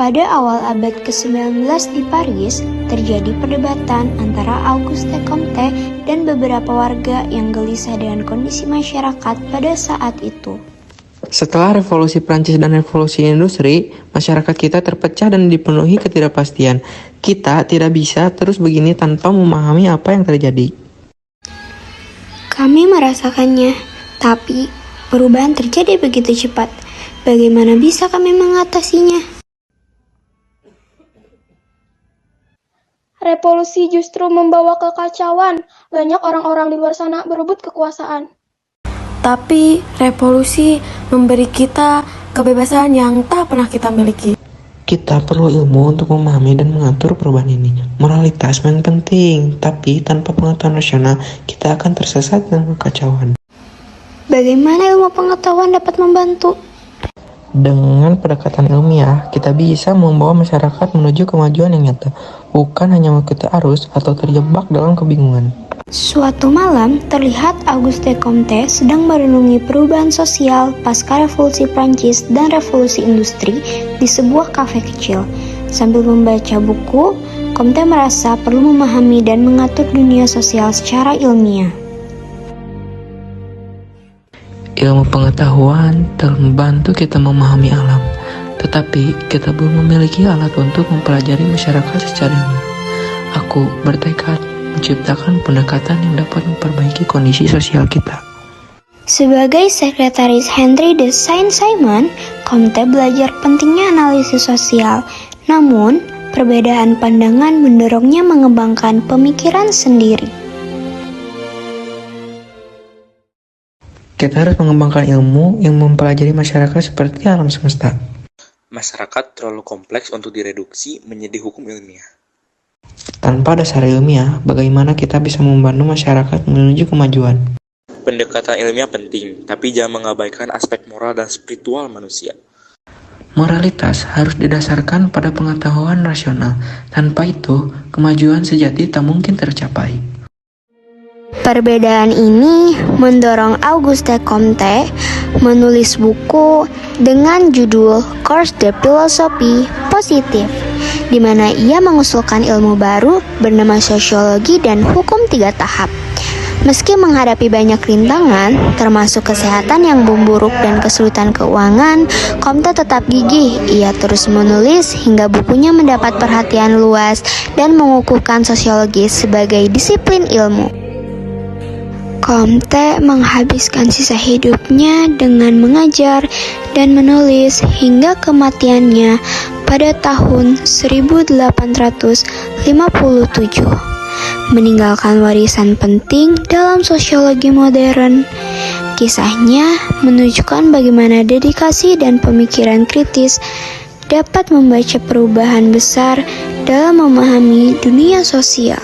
Pada awal abad ke-19 di Paris, terjadi perdebatan antara Auguste Comte dan beberapa warga yang gelisah dengan kondisi masyarakat pada saat itu. Setelah revolusi Prancis dan revolusi industri, masyarakat kita terpecah dan dipenuhi ketidakpastian. Kita tidak bisa terus begini tanpa memahami apa yang terjadi. Kami merasakannya, tapi perubahan terjadi begitu cepat. Bagaimana bisa kami mengatasinya? Revolusi justru membawa kekacauan. Banyak orang-orang di luar sana berebut kekuasaan. Tapi revolusi memberi kita kebebasan yang tak pernah kita miliki. Kita perlu ilmu untuk memahami dan mengatur perubahan ini. Moralitas memang penting, tapi tanpa pengetahuan rasional, kita akan tersesat dalam kekacauan. Bagaimana ilmu pengetahuan dapat membantu? Dengan pendekatan ilmiah, kita bisa membawa masyarakat menuju kemajuan yang nyata, bukan hanya mengikuti arus atau terjebak dalam kebingungan. Suatu malam, terlihat Auguste Comte sedang merenungi perubahan sosial pasca revolusi Prancis dan revolusi industri di sebuah kafe kecil. Sambil membaca buku, Comte merasa perlu memahami dan mengatur dunia sosial secara ilmiah. Ilmu pengetahuan telah membantu kita memahami alam, tetapi kita belum memiliki alat untuk mempelajari masyarakat secara ilmiah. Aku bertekad menciptakan pendekatan yang dapat memperbaiki kondisi sosial kita. Sebagai sekretaris Henry de Saint-Simon, Comte belajar pentingnya analisis sosial. Namun, perbedaan pandangan mendorongnya mengembangkan pemikiran sendiri. Kita harus mengembangkan ilmu yang mempelajari masyarakat seperti alam semesta. Masyarakat terlalu kompleks untuk direduksi menjadi hukum ilmiah. Tanpa dasar ilmiah, bagaimana kita bisa membantu masyarakat menuju kemajuan? Pendekatan ilmiah penting, tapi jangan mengabaikan aspek moral dan spiritual manusia. Moralitas harus didasarkan pada pengetahuan rasional. Tanpa itu, kemajuan sejati tak mungkin tercapai. Perbedaan ini mendorong Auguste Comte menulis buku dengan judul Cours de Philosophie Positive, di mana ia mengusulkan ilmu baru bernama sosiologi dan hukum 3 tahap. Meski menghadapi banyak rintangan, termasuk kesehatan yang memburuk dan kesulitan keuangan, Comte tetap gigih. Ia terus menulis hingga bukunya mendapat perhatian luas dan mengukuhkan sosiologi sebagai disiplin ilmu. Comte menghabiskan sisa hidupnya dengan mengajar dan menulis hingga kematiannya pada tahun 1857, meninggalkan warisan penting dalam sosiologi modern. Kisahnya menunjukkan bagaimana dedikasi dan pemikiran kritis dapat membaca perubahan besar dalam memahami dunia sosial.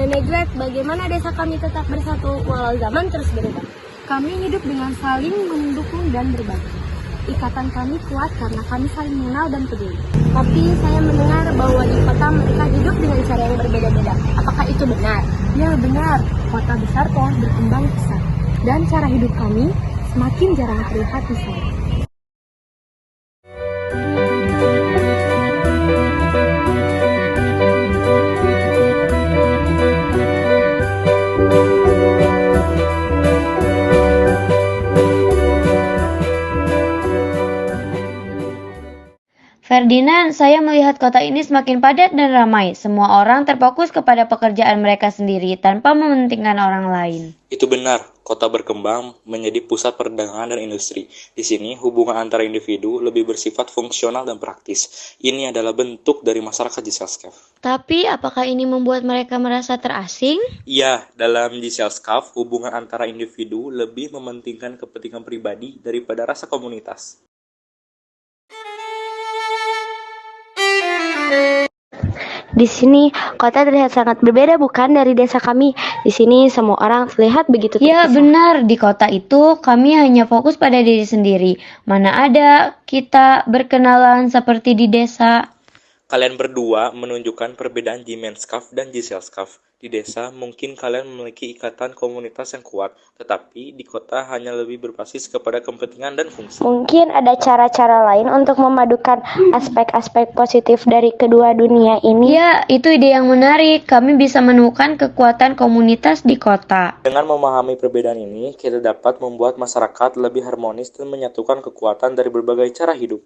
Neglek, bagaimana desa kami tetap bersatu walau zaman terus berubah? Kami hidup dengan saling mendukung dan berbagi. Ikatan kami kuat karena kami saling mengenal dan peduli. Tapi saya mendengar bahwa di kota mereka hidup dengan cara yang berbeda-beda. Apakah itu benar? Ya benar, kota besar telah berkembang pesat. Dan cara hidup kami semakin jarang terlihat di sana. Ferdinand, saya melihat kota ini semakin padat dan ramai. Semua orang terfokus kepada pekerjaan mereka sendiri tanpa mementingkan orang lain. Itu benar, kota berkembang menjadi pusat perdagangan dan industri. Di sini, hubungan antara individu lebih bersifat fungsional dan praktis. Ini adalah bentuk dari masyarakat Giselskov. Tapi apakah ini membuat mereka merasa terasing? Iya, dalam Giselskov, hubungan antara individu lebih mementingkan kepentingan pribadi daripada rasa komunitas. Di sini, kota terlihat sangat berbeda bukan dari desa kami. Di sini, semua orang terlihat begitu Ya terpisah. benar, di kota itu kami hanya fokus pada diri sendiri. Mana ada kita berkenalan seperti di desa. Kalian berdua menunjukkan perbedaan Jimenskov dan Giselskov. Di desa, mungkin kalian memiliki ikatan komunitas yang kuat, tetapi di kota hanya lebih berbasis kepada kepentingan dan fungsi. Mungkin ada cara-cara lain untuk memadukan aspek-aspek positif dari kedua dunia ini. Ya, itu ide yang menarik. Kami bisa menemukan kekuatan komunitas di kota. Dengan memahami perbedaan ini, kita dapat membuat masyarakat lebih harmonis dan menyatukan kekuatan dari berbagai cara hidup.